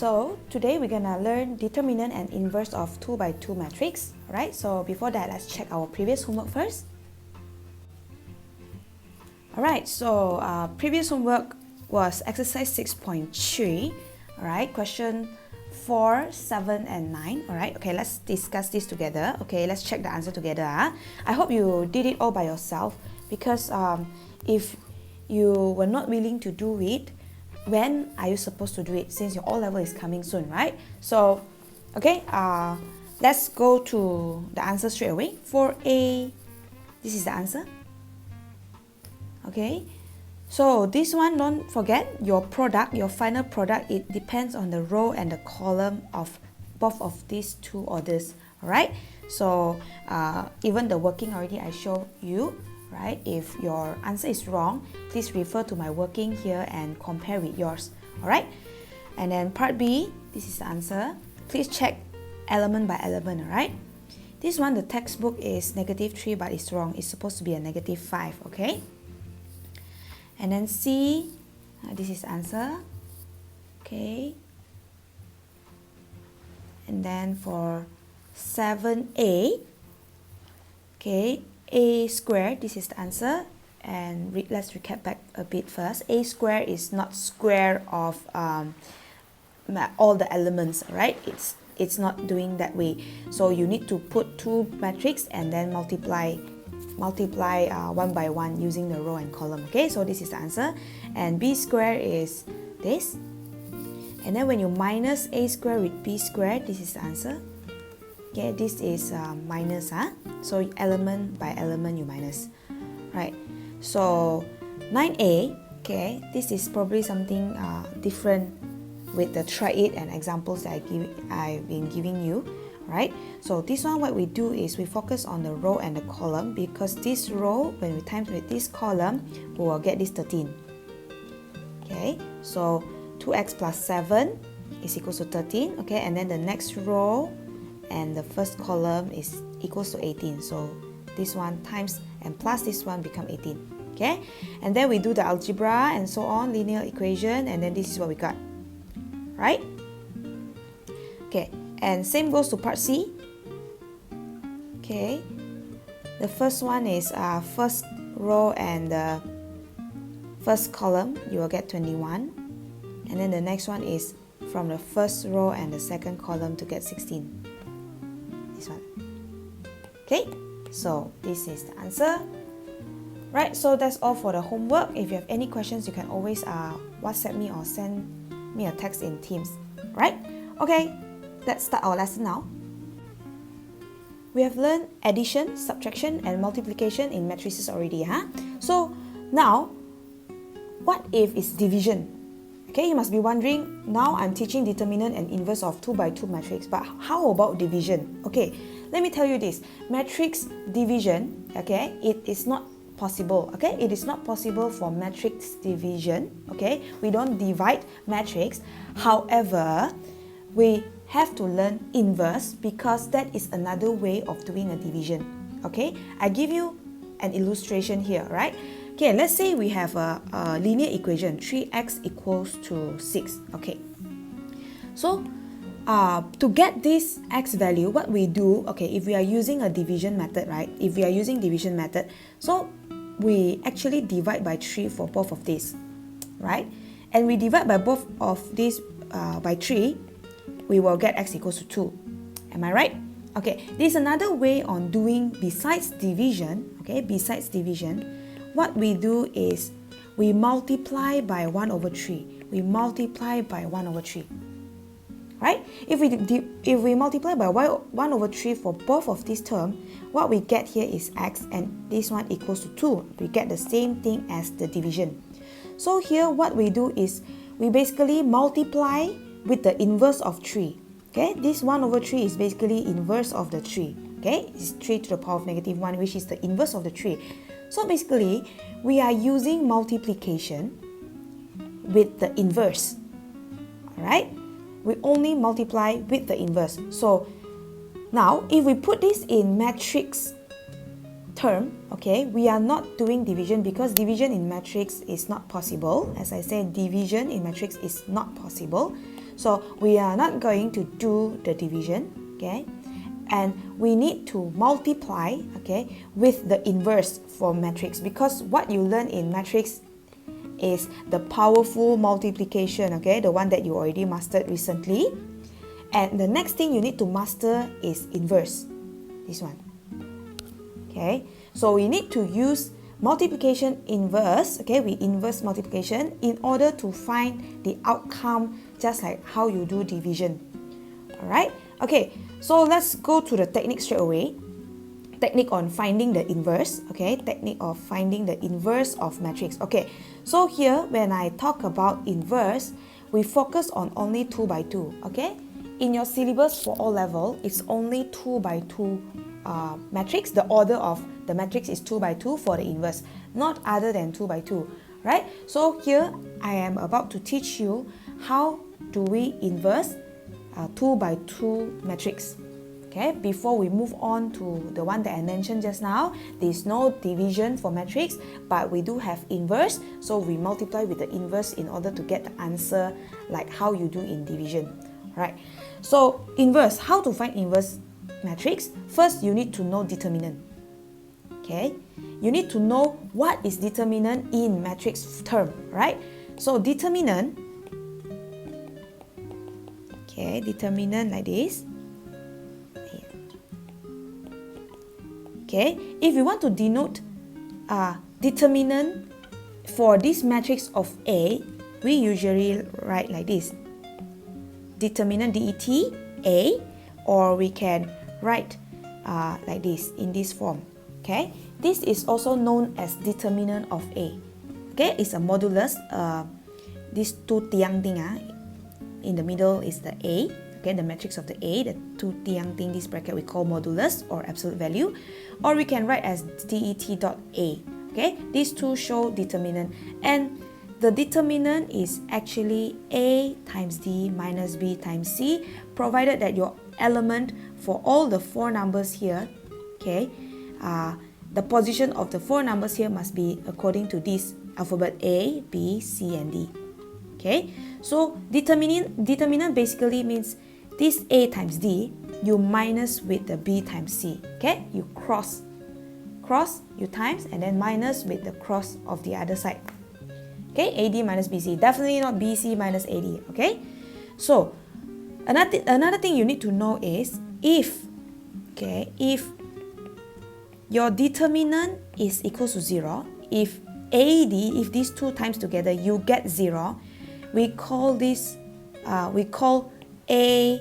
So today we're gonna learn determinant and inverse of 2 by 2 matrix. Alright, so before that, let's check our previous homework first. Alright, so previous homework was exercise 6.3. Alright, question 4, 7 and 9. Alright, okay, let's discuss this together. Okay, let's check the answer together. I hope you did it all by yourself, because if you were not willing to do it, when are you supposed to do it, since your O-level is coming soon, right? So, okay, let's go to the answer straight away. For A, this is the answer. Okay, so this one, don't forget, your product, your final product, it depends on the row and the column of both of these two orders, alright? So, even the working already I show you, right? If your answer is wrong, please refer to my working here and compare with yours. Alright? And then part B, this is the answer. Please check element by element, alright? This one, the textbook is -3, but it's wrong. It's supposed to be a -5, okay? And then C, this is the answer. Okay. And then for 7A, okay, A squared, this is the answer, and let's recap back a bit first. A squared is not square of all the elements, right? It's not doing that way. So you need to put two matrix and then multiply one by one using the row and column. Okay, so this is the answer. And B squared is this. And then when you minus A squared with B squared, this is the answer. Okay, this is minus, so element by element you minus, right? So 9A, okay, this is probably something different with the try it and examples that I've been giving you, right? So this one, what we do is we focus on the row and the column, because this row, when we times with this column, we will get this 13. Okay, so 2x plus 7 is equals to 13, okay, and then the next row and the first column is equals to 18. So this one times and plus this one become 18. Okay, and then we do the algebra and so on, linear equation, and then this is what we got, right? Okay, and same goes to part C. Okay, the first one is first row and the first column, you will get 21, and then the next one is from the first row and the second column to get 16. This one. Okay, so this is the answer. Right, so that's all for the homework. If you have any questions, you can always WhatsApp me or send me a text in Teams. Right? Okay, let's start our lesson now. We have learned addition, subtraction, and multiplication in matrices already. So now, what if it's division? Okay, you must be wondering, now I'm teaching determinant and inverse of 2 by 2 matrix, but how about division? Okay, let me tell you this. Matrix division, okay, it is not possible. Okay, it is not possible for matrix division. Okay, we don't divide matrix. However, we have to learn inverse, because that is another way of doing a division. Okay, I give you an illustration here, right? Okay, let's say we have a linear equation, 3x equals to 6. Okay, so to get this x value, what we do, okay, if we are using a division method, right? If we are using division method, so we actually divide by 3 for both of these, right? And we divide by both of these by 3, we will get x equals to 2. Am I right? Okay, there's another way on doing besides division. Okay, besides division, what we do is we multiply by 1 over 3. We multiply by 1 over 3. Right? If we multiply by 1 over 3 for both of these terms, what we get here is x, and this one equals to 2. We get the same thing as the division. So here what we do is we basically multiply with the inverse of 3. Okay? This 1 over 3 is basically inverse of the 3. Okay? It's 3 to the power of -1, which is the inverse of the 3. So basically, we are using multiplication with the inverse. Alright? We only multiply with the inverse. So now, if we put this in matrix term, okay, we are not doing division, because division in matrix is not possible. As I said, division in matrix is not possible. So we are not going to do the division, okay? And we need to multiply, okay, with the inverse for matrix, because what you learn in matrix is the powerful multiplication, okay, the one that you already mastered recently. And the next thing you need to master is inverse, this one, okay? So we need to use multiplication inverse, okay, we inverse multiplication in order to find the outcome, just like how you do division. All right, okay, so let's go to the technique straight away. Technique on finding the inverse, okay, technique of finding the inverse of matrix. Okay, so here when I talk about inverse, we focus on only 2 by 2, okay? In your syllabus for O level, it's only 2 by 2 matrix. The order of the matrix is 2 by 2 for the inverse, not other than 2 by 2, right? So here I am about to teach you how do we inverse 2 by 2 matrix. Okay, before we move on to the one that I mentioned just now, there is no division for matrix, but we do have inverse, so we multiply with the inverse in order to get the answer like how you do in division. Right, so inverse, how to find inverse matrix? First, you need to know determinant. Okay, you need to know what is determinant in matrix term, right? So determinant, okay, determinant like this. Okay, if you want to denote determinant for this matrix of A, we usually write like this. Determinant det A, or we can write like this, in this form. Okay, this is also known as determinant of A. Okay, it's a modulus. These two tiang thing, in the middle is the A. Okay, the matrix of the A, the two tiang thing, this bracket we call modulus or absolute value, or we can write as det dot A. Okay, these two show determinant, and the determinant is actually A times D minus B times C, provided that your element for all the 4 numbers here, okay, the position of the 4 numbers here must be according to this alphabet A, B, C, and D. Okay, so determinant basically means this A times D, you minus with the B times C. Okay, you cross, you times, and then minus with the cross of the other side. Okay, AD minus BC, definitely not BC minus AD. Okay, so another thing you need to know is if your determinant is equal to 0, if AD, if these two times together you get 0, we call this A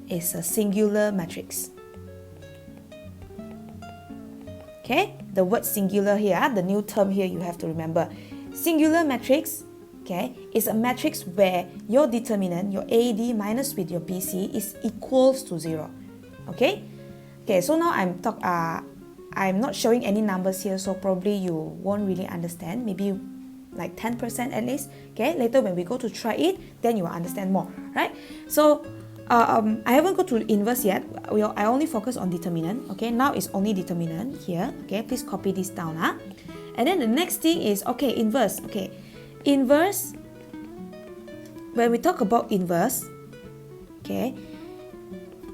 is a singular matrix. Okay, the word singular here, the new term here you have to remember. Singular matrix, okay, is a matrix where your determinant, your AD minus with your BC is equals to 0. Okay, so now I'm not showing any numbers here, so probably you won't really understand, maybe like 10% at least. Okay, later when we go to try it, then you will understand more, right? So I haven't go to inverse yet. I only focus on determinant. Okay, now it's only determinant here. Okay, please copy this down. And then the next thing is, okay, inverse. Okay, inverse, when we talk about inverse, okay,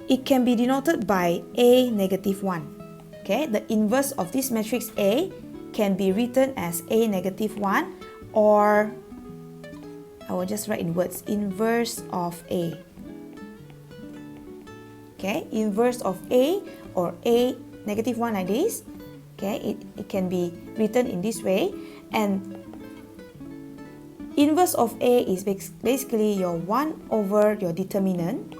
it can be denoted by A negative 1. Okay, the inverse of this matrix A can be written as A negative 1, or I will just write in words, inverse of A. Okay, inverse of A or A negative 1 like this. Okay, it can be written in this way, and inverse of A is basically your 1 over your determinant,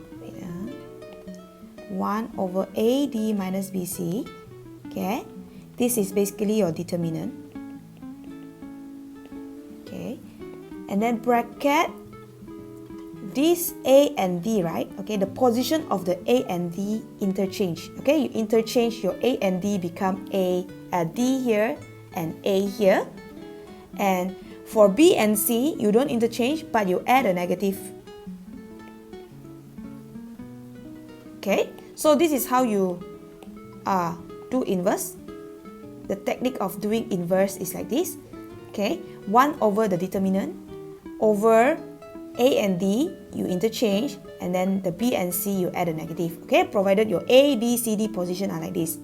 1 over AD minus BC. Okay, this is basically your determinant. Okay, and then bracket this A and D, right? Okay, the position of the A and D interchange. Okay, you interchange your A and D, become D here and A here. And for B and C, you don't interchange, but you add a negative. Okay, so this is how you do inverse. The technique of doing inverse is like this. Okay, 1 over the determinant over A and D, you interchange, and then the B and C, you add a negative, okay? Provided your A, B, C, D position are like this,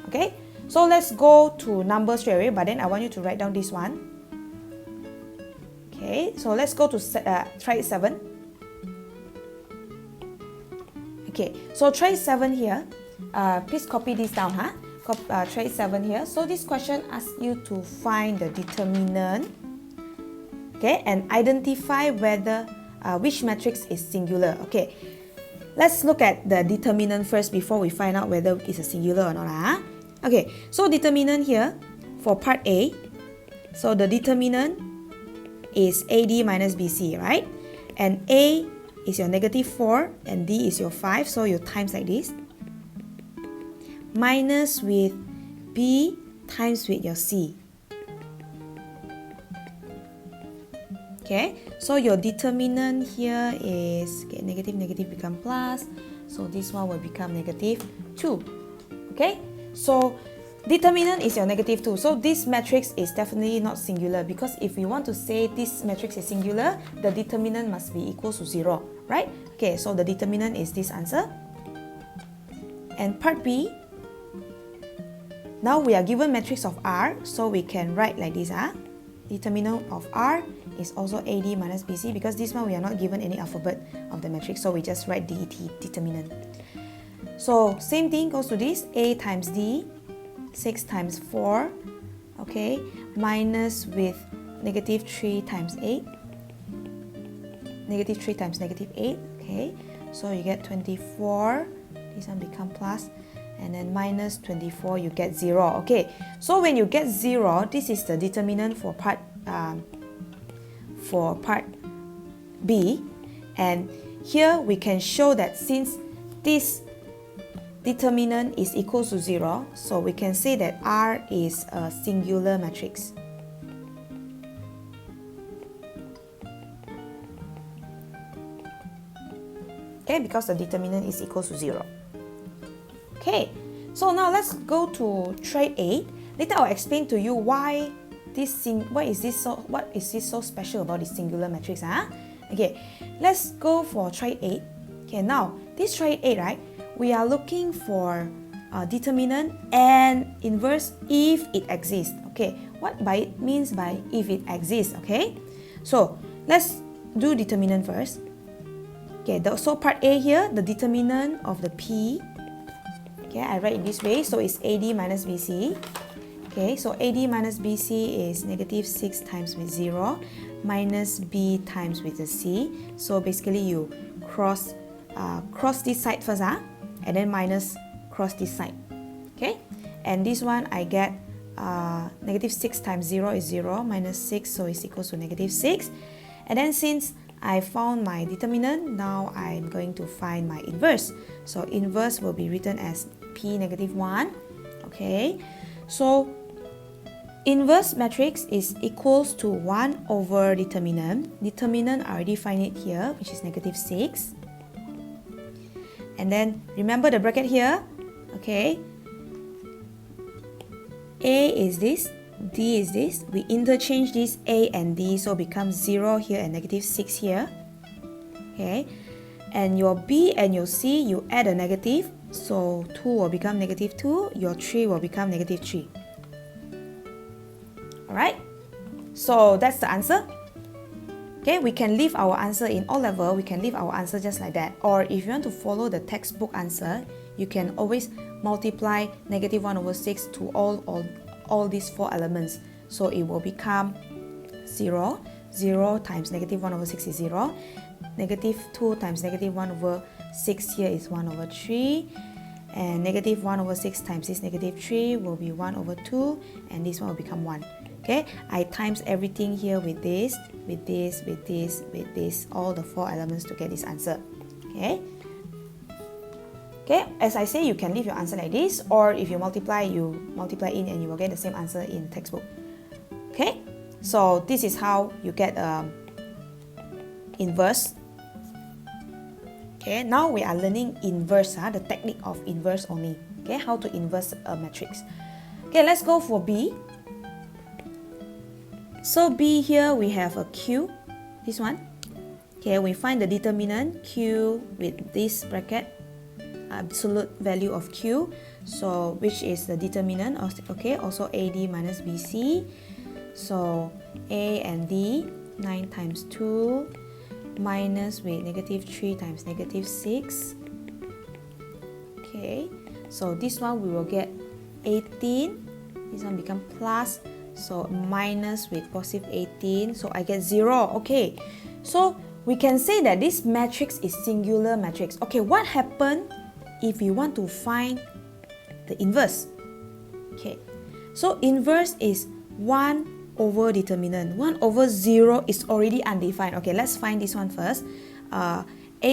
okay? So let's go to numbers straight away, but then I want you to write down this one. Okay, so let's go to try 7. Okay, so try 7 here. Please copy this down, huh? Try 7 here. So this question asks you to find the determinant, okay, and identify whether which matrix is singular. Okay, let's look at the determinant first before we find out whether it's a singular or not. Huh? Okay, so determinant here for part A. So the determinant is AD minus BC, right? And A is your -4 and D is your 5, so you times like this. Minus with B times with your C. Okay, so your determinant here is, okay, negative, negative become plus, so this one will become -2. Okay, so determinant is your -2. So this matrix is definitely not singular, because if we want to say this matrix is singular, the determinant must be equal to 0, right? Okay, so the determinant is this answer. And part B, now we are given matrix of R, so we can write like this. Determinant of R is also AD minus BC, because this one we are not given any alphabet of the matrix, so we just write DET, determinant. So same thing goes to this, A times D, 6 times 4, okay, minus with -3 times 8, -3 times -8, okay, so you get 24, this one become plus, and then minus 24, you get 0, okay. So when you get 0, this is the determinant for part B, and here we can show that since this determinant is equal to 0, so we can say that R is a singular matrix. Okay, because the determinant is equal to 0. Okay, so now let's go to try 8. Later I'll explain to you what is this so special about this singular matrix, Okay, let's go for try 8. Okay, now this try 8, right? We are looking for determinant and inverse if it exists. Okay, what by it means by if it exists, okay? So let's do determinant first. Okay, so part A here, the determinant of the P. Okay, I write it this way, so it's AD minus BC. Okay, so AD minus BC is -6 times with 0 minus B times with the C. So basically you cross this side first, and then minus cross this side. Okay, and this one I get -6 times 0 is 0 minus 6, so it's equals to -6. And then since I found my determinant, now I'm going to find my inverse. So inverse will be written as P -1. Okay, so inverse matrix is equals to 1 over determinant. Determinant, I already find it here, which is -6. And then remember the bracket here, okay? A is this, D is this. We interchange this A and D, so becomes 0 here and -6 here. Okay, and your B and your C, you add a negative, so 2 will become -2, your 3 will become -3. Alright, so that's the answer. Okay, we can leave our answer in O level, we can leave our answer just like that. Or if you want to follow the textbook answer, you can always multiply -1/6 to all these 4 elements. So it will become 0. 0 times -1/6 is 0. -2 times -1/6 here is 1/3. And -1/6 times this -3 will be 1/2. And this one will become 1. Okay, I times everything here with this, with this, with this, with this, all the 4 elements to get this answer. Okay. Okay, as I say, you can leave your answer like this, or if you multiply in and you will get the same answer in textbook. Okay, so this is how you get inverse. Okay, now we are learning inverse, the technique of inverse only. Okay, how to inverse a matrix. Okay, let's go for B. So B here we have a Q. this one. Okay, we find the determinant Q with this bracket, absolute value of Q, so which is the determinant of, okay, also AD minus BC. So A and D, 9 times 2 minus with negative 3 times negative 6. Okay, so this one we will get 18, this one become plus, so minus with positive 18, so I get 0. Okay, so we can say that this matrix is singular matrix. Okay, what happened if you want to find the inverse? Okay, so inverse is 1 over determinant. 1 over 0 is already undefined. Okay, let's find this one first. A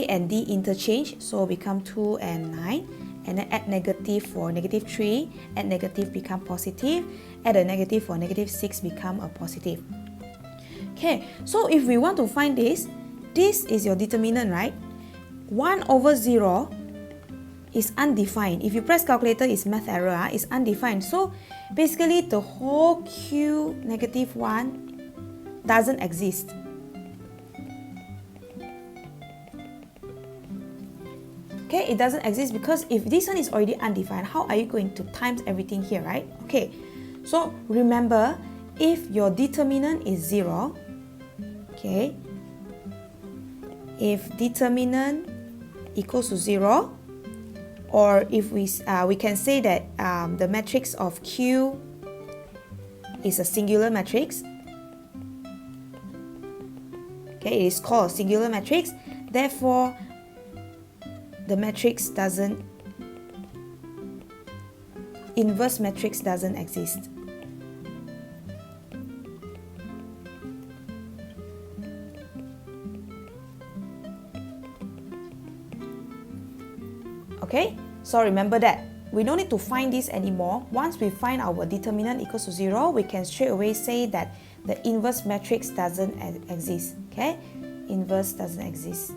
and D interchange, so become 2 and 9. And then add negative for negative 3, add negative become positive, add a negative for negative 6 become a positive. Okay, so if we want to find this is your determinant, right? 1 over 0 is undefined. If you press calculator, it's math error, it's undefined. So basically the whole Q negative 1 doesn't exist. Okay, it doesn't exist because if this one is already undefined, how are you going to times everything here, right? Okay, so remember, if your determinant is 0, okay, if determinant equals to 0, or if we can say that the matrix of Q is a singular matrix. Okay, it is called a singular matrix. Therefore, the matrix doesn't, inverse matrix doesn't exist. Okay, so remember that. We don't need to find this anymore. Once we find our determinant equals to 0, we can straight away say that the inverse matrix doesn't exist. Okay, inverse doesn't exist.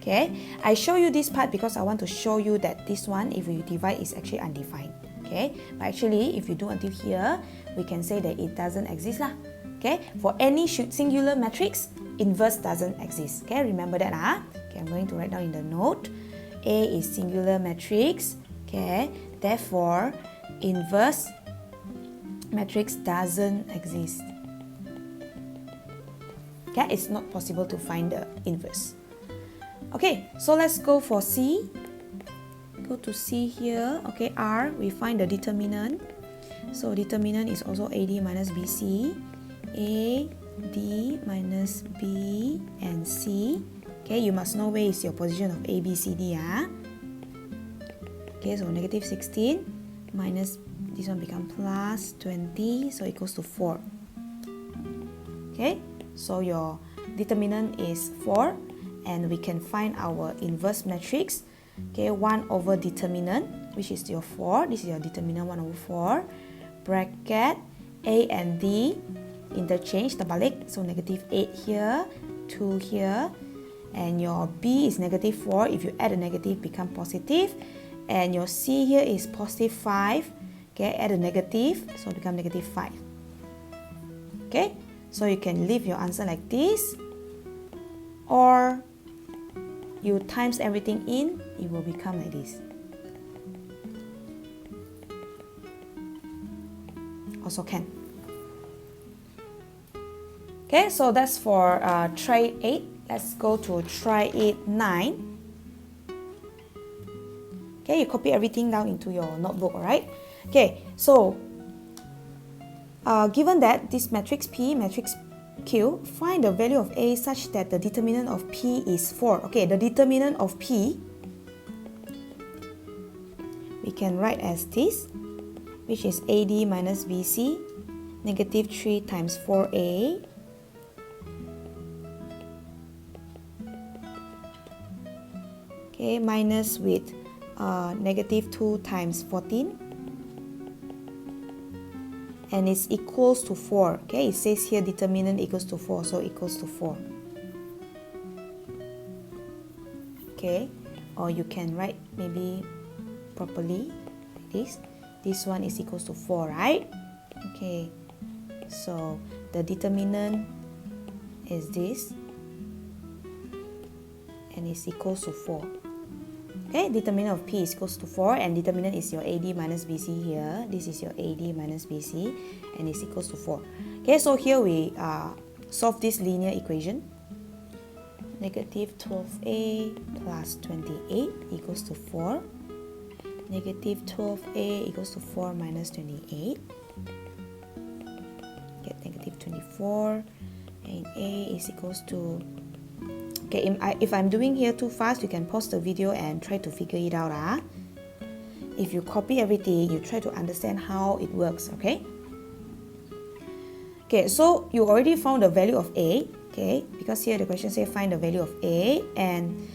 Okay, I show you this part because I want to show you that this one, if we divide, is actually undefined. Okay, but actually, if you do until here, we can say that it doesn't exist lah. Okay, for any singular matrix, inverse doesn't exist. Okay, remember that. Okay, I'm going to write down in the note. A is singular matrix. Okay, therefore, inverse matrix doesn't exist. Okay, it's not possible to find the inverse. Okay, so let's go for C. Go to C here. Okay, R, we find the determinant. So determinant is also AD minus BC. A, D minus B and C. Okay, you must know where is your position of A, B, C, D. Okay, so negative 16 minus, this one become plus 20, so equals to 4. Okay, so your determinant is 4. And we can find our inverse matrix. Okay, 1 over determinant, which is your 4. This is your determinant, 1 over 4. Bracket, A and D, interchange, terbalik. So negative 8 here, 2 here. And your B is negative 4. If you add a negative, become positive. And your C here is positive 5. Okay, add a negative, so become negative 5. Okay, so you can leave your answer like this. Or you times everything in, it will become like this. Also can. Okay, so that's for try 8. Let's go to try 8, 9. Okay, you copy everything down into your notebook, alright? Okay, so given that this matrix P, matrix Q, find the value of A such that the determinant of P is 4. Okay, the determinant of P, we can write as this, which is AD minus BC, negative 3 times 4A, okay, minus with negative 2 times 14, and it's equals to 4. Okay, it says here determinant equals to 4, so equals to 4. Okay, or you can write maybe properly like this. This one is equals to 4, right? Okay, So the determinant is this, and it's equals to 4. Okay, determinant of P is equals to 4, and determinant is your AD minus BC here. This is your AD minus BC, and it's equals to 4. Okay, so here we solve this linear equation. Negative 12a plus 28 equals to 4. Negative 12a equals to 4 minus 28. Get negative 24, and a is equals to... Okay, if I'm doing here too fast, you can pause the video and try to figure it out. If you copy everything, you try to understand how it works, okay? Okay, so you already found the value of A, okay? Because here the question says find the value of A, and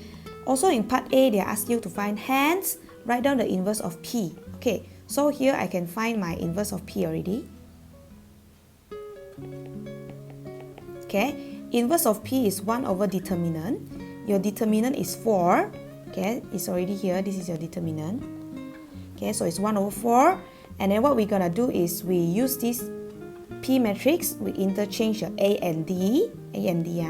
also in part A, they ask you to find, hence, write down the inverse of P. Okay, so here I can find my inverse of P already. Okay. Inverse of P is 1 over determinant. Your determinant is 4. Okay, it's already here. This is your determinant. Okay, so it's 1 over 4. And then what we're going to do is we use this P matrix. We interchange your A and D. A and D.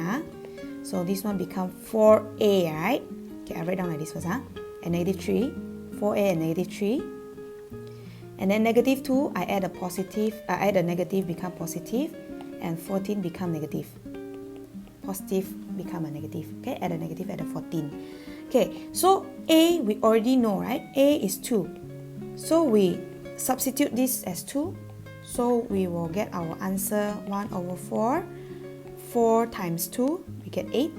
So this one becomes 4A, right? Okay, I write down like this first. And negative 3. 4A and negative 3. And then negative 2, I add a positive. I add a negative, become positive. And 14 become negative. Positive become a negative. Okay, add a negative, add a 14. Okay, so A we already know, right? A is 2. So we substitute this as 2. So we will get our answer 1 over 4. 4 times 2, we get 8.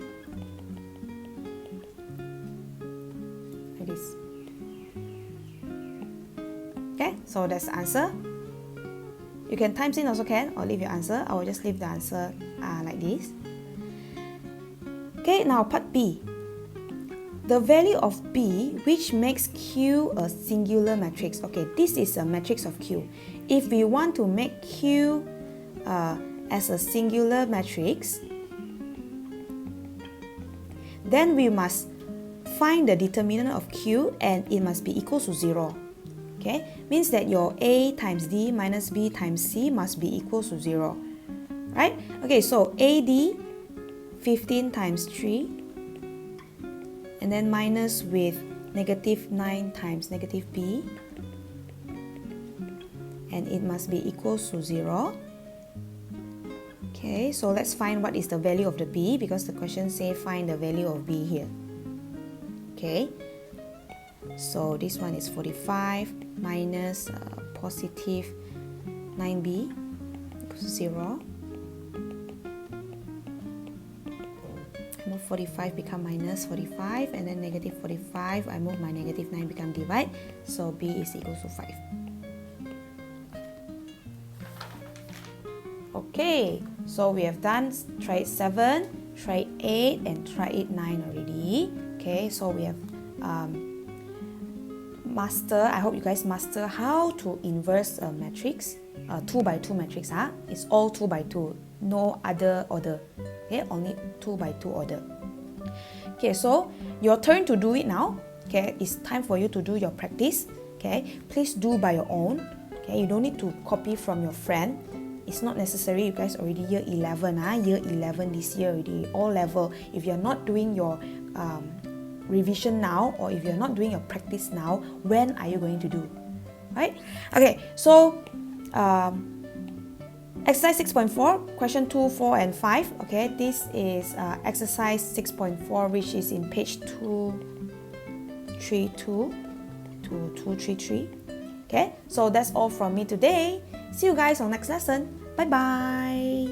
Like this. Okay, so that's the answer. You can times in also can, or leave your answer. I will just leave the answer like this. Okay, now part B. The value of B which makes Q a singular matrix. Okay, this is a matrix of Q. If we want to make Q as a singular matrix, then we must find the determinant of Q and it must be equal to 0. Okay, means that your A times D minus B times C must be equal to 0. Right? Okay, so AD 15 times 3, and then minus with negative 9 times negative B, and it must be equal to 0. Okay, so let's find what is the value of the B, because the question says find the value of B here. Okay, so this one is 45 minus positive 9B equals to 0. 45 become minus 45, and then negative 45, I move my negative 9 become divide, so B is equal to 5. Okay, so we have done try 7, try 8, and try 9 already. Okay, so we have I hope you guys master how to inverse a matrix, 2 by 2 matrix. It's all 2 by 2, no other order. Okay, only 2 by 2 order. Okay, so your turn to do it now. Okay, it's time for you to do your practice. Okay, please do by your own. Okay, you don't need to copy from your friend. It's not necessary. You guys already year 11. Year 11 this year already, all level. If you're not doing your revision now, or if you're not doing your practice now, when are you going to do? Right? Okay, so exercise 6.4, question 2, 4, and 5. Okay, this is exercise 6.4, which is in page 232 to 233. Okay, so that's all from me today. See you guys on next lesson. Bye bye.